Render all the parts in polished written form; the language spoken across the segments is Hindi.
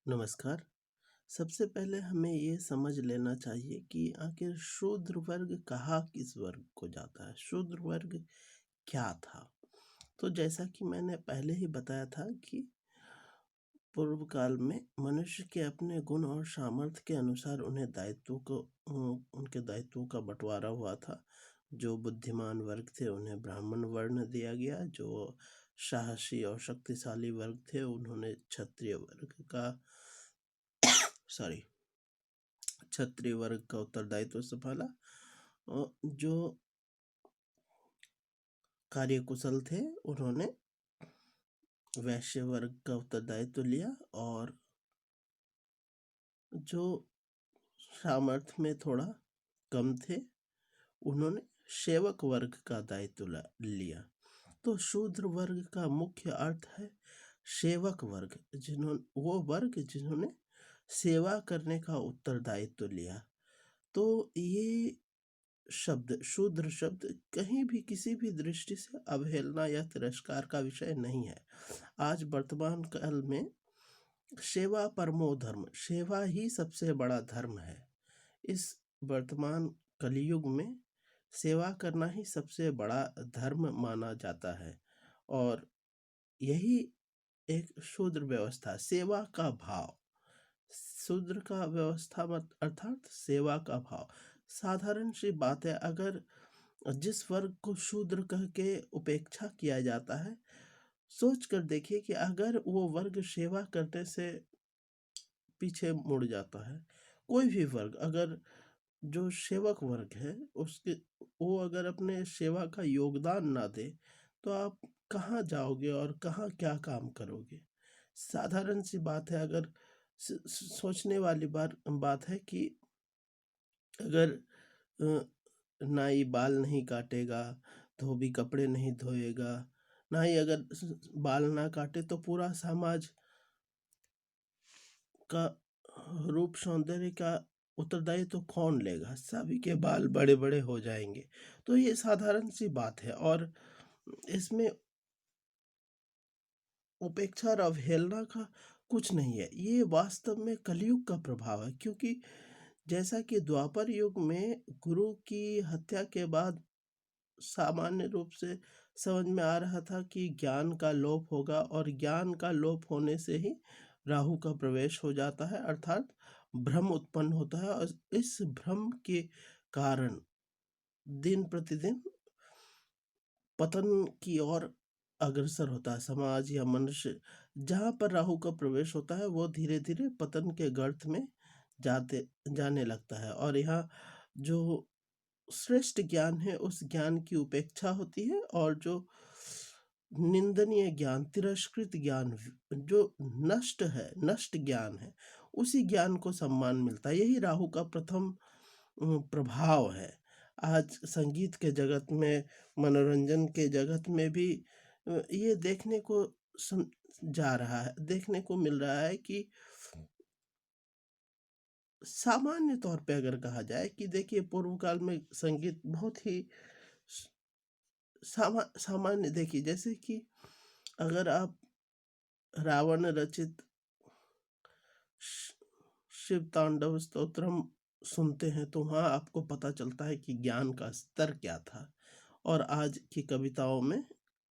नमस्कार। सबसे पहले हमें ये समझ लेना चाहिए कि आखिर शूद्र वर्ग कहा किस वर्ग को जाता है? शूद्र वर्ग क्या था? तो जैसा कि मैंने पहले ही बताया था कि पूर्व काल में मनुष्य के अपने गुण और सामर्थ्य के अनुसार उन्हें उनके दायित्वों का बँटवारा हुआ था। जो बुद्धिमान वर्ग थे उन्हें ब्राह्मण वर्ण दिया गया, जो साहसी और शक्तिशाली वर्ग थे उन्होंने सॉरी क्षत्रिय वर्ग का उत्तरदायित्व संभाला। और जो कार्यकुशल थे उन्होंने वैश्य वर्ग का उत्तरदायित्व लिया, और जो सामर्थ्य में थोड़ा कम थे उन्होंने सेवक वर्ग का दायित्व लिया। तो शूद्र वर्ग का मुख्य अर्थ है सेवक वर्ग, जिन्होंने सेवा करने का उत्तरदायित्व लिया। तो ये शूद्र शब्द कहीं भी किसी भी दृष्टि से अवहेलना या तिरस्कार का विषय नहीं है। आज वर्तमान काल में सेवा परमो धर्म, सेवा ही सबसे बड़ा धर्म है। इस वर्तमान कलयुग में सेवा करना ही सबसे बड़ा धर्म माना जाता है, और यही एक शूद्र व्यवस्था, सेवा का भाव। शूद्र का व्यवस्था मत अर्थात सेवा का भाव। साधारण सी बात है, अगर जिस वर्ग को शूद्र कह के उपेक्षा किया जाता है, सोच कर देखिए कि अगर वो वर्ग सेवा करने से पीछे मुड़ जाता है, कोई भी वर्ग, अगर जो सेवक वर्ग है वो अगर अपने सेवा का योगदान ना दे तो आप कहाँ जाओगे और कहाँ क्या काम करोगे? साधारण सी बात है। अगर सोचने वाली बात है कि अगर नाई बाल नहीं काटेगा, धोबी कपड़े नहीं धोएगा, नाई अगर बाल ना काटे तो पूरा समाज का रूप सौंदर्य का उत्तरदायित्व तो कौन लेगा? सभी के बाल बड़े बड़े हो जाएंगे। तो ये साधारण सी बात है, और इसमें उपेक्षा और अवहेलना का कुछ नहीं है। ये वास्तव में कलयुग का प्रभाव है, क्योंकि जैसा कि द्वापर युग में गुरु की हत्या के बाद सामान्य रूप से समझ में आ रहा था कि ज्ञान का लोप होगा, और ज्ञान का लोप होने से ही राहु का प्रवेश हो जाता है, अर्थात भ्रम उत्पन्न होता है। और इस भ्रम के कारण दिन प्रतिदिन पतन की ओर अग्रसर होता है समाज या मनुष्य। जहाँ पर राहु का प्रवेश होता है वो धीरे धीरे पतन के गर्त में जाने लगता है, और यहाँ जो श्रेष्ठ ज्ञान है उस ज्ञान की उपेक्षा होती है, और जो निंदनीय ज्ञान, तिरस्कृत ज्ञान, जो नष्ट ज्ञान है, उसी ज्ञान को सम्मान मिलता है। यही राहु का प्रथम प्रभाव है। आज संगीत के जगत में, मनोरंजन के जगत में भी ये देखने को मिल रहा है कि सामान्य तौर पे अगर कहा जाए कि देखिए, पूर्व काल में संगीत बहुत ही सामान्य, देखिए जैसे कि अगर आप रावण रचित शिव तांडव स्तोत्रम सुनते हैं तो वहाँ आपको पता चलता है कि ज्ञान का स्तर क्या था, और आज की कविताओं में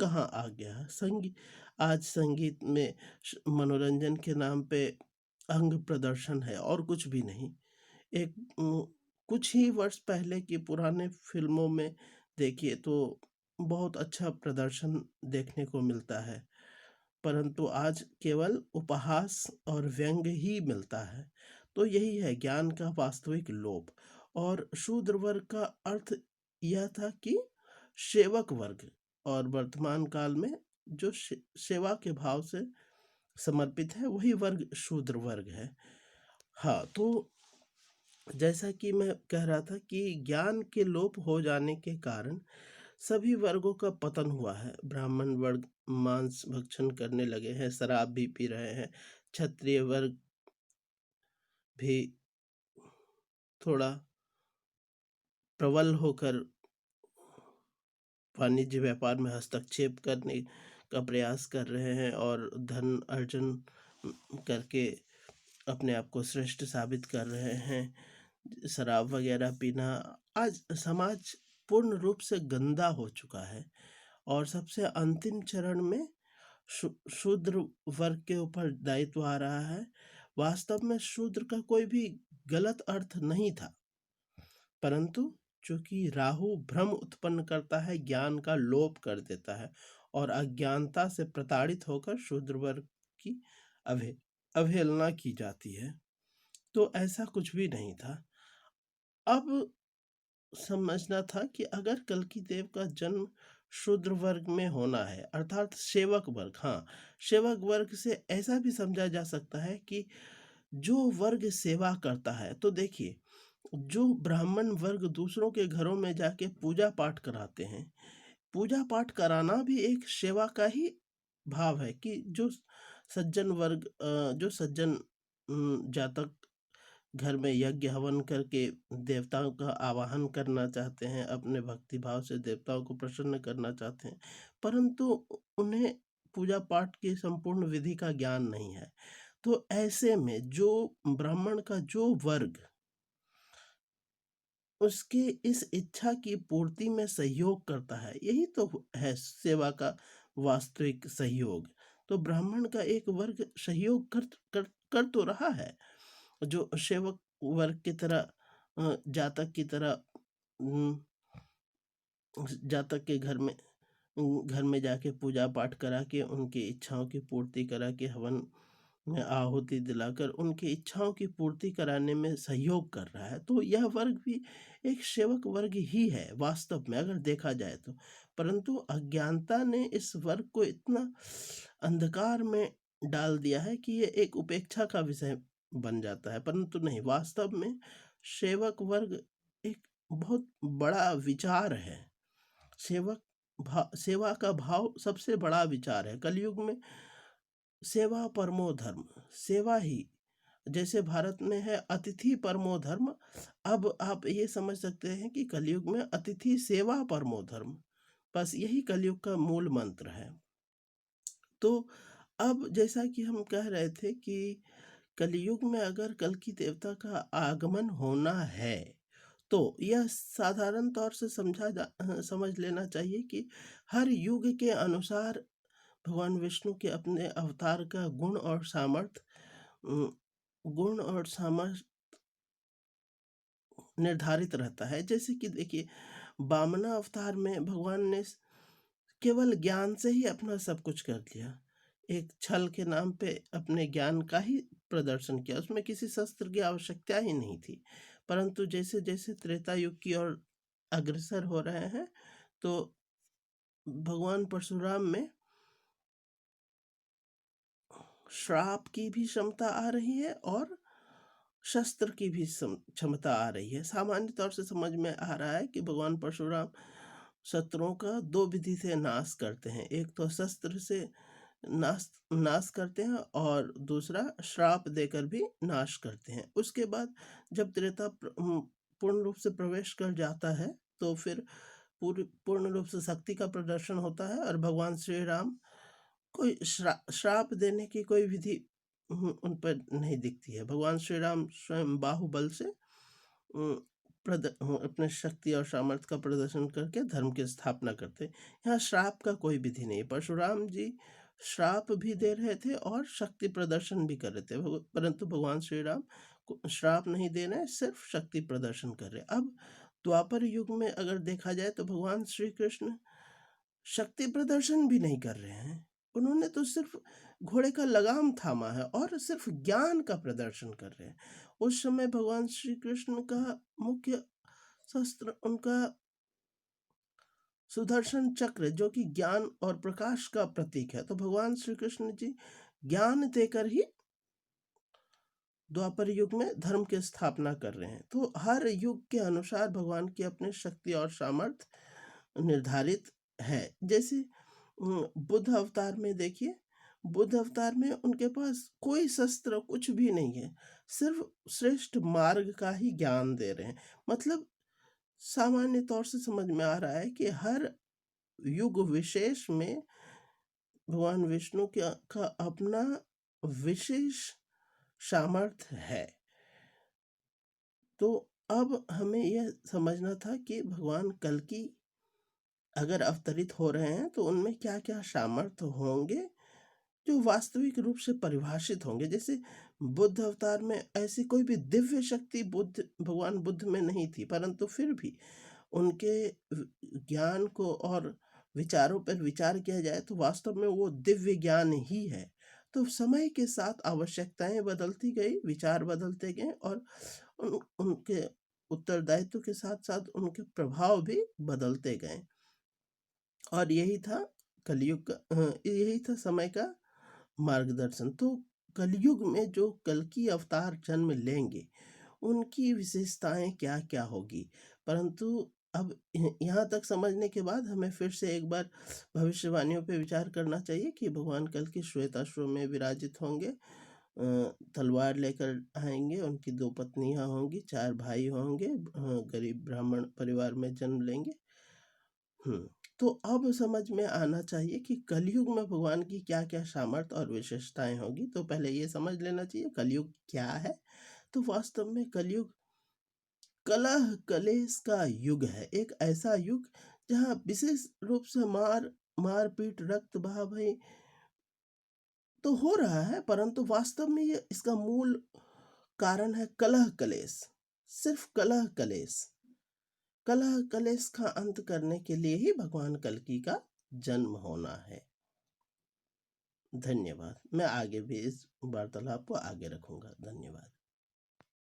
कहाँ आ गया है। आज संगीत में मनोरंजन के नाम पे अंग प्रदर्शन है और कुछ भी नहीं। एक कुछ ही वर्ष पहले की पुराने फिल्मों में देखिए तो बहुत अच्छा प्रदर्शन देखने को मिलता है, परंतु आज केवल उपहास और व्यंग्य ही मिलता है। तो यही है ज्ञान का वास्तविक लोप। और शूद्र वर्ग का अर्थ यह था कि सेवक वर्ग, और वर्तमान काल में जो सेवा के भाव से समर्पित है वही वर्ग शूद्र वर्ग है। हाँ, तो जैसा कि मैं कह रहा था कि ज्ञान के लोप हो जाने के कारण सभी वर्गों का पतन हुआ है। ब्राह्मण वर्ग मांस भक्षण करने लगे हैं, शराब भी पी रहे हैं। क्षत्रिय वर्ग भी थोड़ा प्रबल होकर वाणिज्य व्यापार में हस्तक्षेप करने का प्रयास कर रहे हैं, और धन अर्जन करके अपने आप को श्रेष्ठ साबित कर रहे हैं। शराब वगैरह पीना आज समाज पूर्ण रूप से गंदा हो चुका है। और सबसे अंतिम चरण में शूद्र वर्ग के ऊपर दायित्व आ रहा है। वास्तव में शूद्र का कोई भी गलत अर्थ नहीं था, परंतु चूंकि राहु भ्रम उत्पन्न करता है, ज्ञान का लोप कर देता है और अज्ञानता से प्रताड़ित होकर शूद्र वर्ग की अवहेलना की जाती है। तो ऐसा कुछ भी नहीं था। अब समझना था कि अगर कल्कि देव का जन्म शूद्र वर्ग में होना है, अर्थात सेवक वर्ग, हाँ, सेवक वर्ग से ऐसा भी समझा जा सकता है कि जो वर्ग सेवा करता है। तो देखिए, जो ब्राह्मण वर्ग दूसरों के घरों में जाके पूजा पाठ कराते हैं, पूजा पाठ कराना भी एक सेवा का ही भाव है कि जो सज्जन वर्ग, जो सज्जन जातक घर में यज्ञ हवन करके देवताओं का आवाहन करना चाहते हैं, अपने भक्ति भाव से देवताओं को प्रसन्न करना चाहते हैं, परंतु उन्हें पूजा पाठ की संपूर्ण विधि का ज्ञान नहीं है। तो ऐसे में जो ब्राह्मण का जो वर्ग उसकी इस इच्छा की पूर्ति में सहयोग करता है, यही तो है सेवा का वास्तविक सहयोग। तो ब्राह्मण का एक वर्ग सहयोग कर तो रहा है, जो सेवक वर्ग की तरह, जातक की तरह, जातक के घर में जाके पूजा पाठ करा के उनकी इच्छाओं की पूर्ति करा के हवन में आहुति दिलाकर उनकी इच्छाओं की पूर्ति कराने में सहयोग कर रहा है। तो यह वर्ग भी एक सेवक वर्ग ही है वास्तव में, अगर देखा जाए तो। परंतु अज्ञानता ने इस वर्ग को इतना अंधकार में डाल दिया है कि ये एक उपेक्षा का विषय बन जाता है। परंतु नहीं, वास्तव में सेवक वर्ग एक बहुत बड़ा विचार है। सेवा का भाव सबसे बड़ा विचार है। कलयुग में सेवा परमो धर्म, सेवा ही, जैसे भारत में है अतिथि परमो धर्म, अब आप ये समझ सकते हैं कि कलयुग में अतिथि सेवा परमो धर्म, बस यही कलयुग का मूल मंत्र है। तो अब जैसा कि हम कह रहे थे कि कलयुग में अगर कल्कि देवता का आगमन होना है, तो यह साधारण तौर से समझ लेना चाहिए कि हर युग के अनुसार भगवान विष्णु के अपने अवतार का गुण और सामर्थ्य निर्धारित रहता है। जैसे कि देखिए, वामना अवतार में भगवान ने केवल ज्ञान से ही अपना सब कुछ कर दिया, एक छल के नाम पे अपने ज्ञान का ही प्रदर्शन किया, उसमें किसी शस्त्र की आवश्यकता ही नहीं थी। परंतु जैसे जैसे त्रेता युग की ओर अग्रसर हो रहे हैं, तो भगवान परशुराम में श्राप की भी क्षमता आ रही है और शस्त्र की भी क्षमता आ रही है। सामान्य तौर से समझ में आ रहा है कि भगवान परशुराम शत्रुओं का दो विधि से नाश करते हैं, एक तो शस्त्र से नाश करते हैं और दूसरा श्राप देकर भी नाश करते हैं। उसके बाद जब त्रेता पूर्ण रूप से प्रवेश कर जाता है, तो फिर पूर्ण रूप से शक्ति का प्रदर्शन होता है और भगवान श्री राम कोई श्राप देने की कोई विधि उन पर नहीं दिखती है। भगवान श्री राम स्वयं बाहुबल से अपने शक्ति और सामर्थ्य का प्रदर्शन करके धर्म की स्थापना करते हैं। यहाँ श्राप का कोई विधि नहीं। परशुराम जी श्राप भी दे रहे थे और शक्ति प्रदर्शन भी कर रहे थे, परंतु भगवान श्री राम को श्राप नहीं दे रहे, सिर्फ शक्ति प्रदर्शन कर रहे। अब द्वापर युग में अगर देखा जाए तो भगवान श्री कृष्ण शक्ति प्रदर्शन भी नहीं कर रहे हैं, उन्होंने तो सिर्फ घोड़े का लगाम थामा है और सिर्फ ज्ञान का प्रदर्शन कर रहे हैं। उस समय भगवान श्री कृष्ण का मुख्य शस्त्र उनका सुदर्शन चक्र, जो कि ज्ञान और प्रकाश का प्रतीक है। तो भगवान श्री कृष्ण जी ज्ञान देकर ही द्वापर युग में धर्म की स्थापना कर रहे हैं। तो हर युग के अनुसार भगवान की अपनी शक्ति और सामर्थ्य निर्धारित है। जैसे बुद्ध अवतार में देखिए, बुद्ध अवतार में उनके पास कोई शस्त्र कुछ भी नहीं है, सिर्फ श्रेष्ठ मार्ग का ही ज्ञान दे रहे हैं। मतलब सामान्य तौर से समझ में आ रहा है कि हर युग विशेष में भगवान विष्णु का अपना विशेष सामर्थ्य है। तो अब हमें यह समझना था कि भगवान कल्कि अगर अवतरित हो रहे हैं तो उनमें क्या-क्या सामर्थ्य होंगे जो वास्तविक रूप से परिभाषित होंगे। जैसे बुद्ध अवतार में ऐसी कोई भी दिव्य शक्ति भगवान बुद्ध में नहीं थी, परंतु फिर भी उनके ज्ञान को और विचारों पर विचार किया जाए तो वास्तव में वो दिव्य ज्ञान ही है। तो समय के साथ आवश्यकताएं बदलती गई, विचार बदलते गए और उनके उत्तरदायित्व के साथ साथ उनके प्रभाव भी बदलते गए। और यही था कलयुग का यही था समय का मार्गदर्शन। तो कलयुग में जो कल्कि अवतार जन्म लेंगे उनकी विशेषताएं क्या क्या होगी, परंतु अब यहाँ तक समझने के बाद हमें फिर से एक बार भविष्यवाणियों पे विचार करना चाहिए कि भगवान कल्कि श्वेताश्व में विराजित होंगे, तलवार लेकर आएंगे, उनकी 2 पत्नियां होंगी, 4 भाई होंगे, गरीब ब्राह्मण परिवार में जन्म लेंगे। तो अब समझ में आना चाहिए कि कलयुग में भगवान की क्या-क्या सामर्थ्य और विशेषताएं होगी। तो पहले ये समझ लेना चाहिए कलयुग क्या है। तो वास्तव में कलयुग कलह कलेश का युग है। एक ऐसा युग जहाँ विशेष रूप से मारपीट, रक्त बहा-बही तो हो रहा है, परंतु वास्तव में ये इसका मूल कारण है कलह कलेश। सिर्फ कलह कलेश। कलह कलेश का अंत करने के लिए ही भगवान कल्कि का जन्म होना है। धन्यवाद। मैं आगे भी इस वार्तालाप को आगे रखूंगा। धन्यवाद।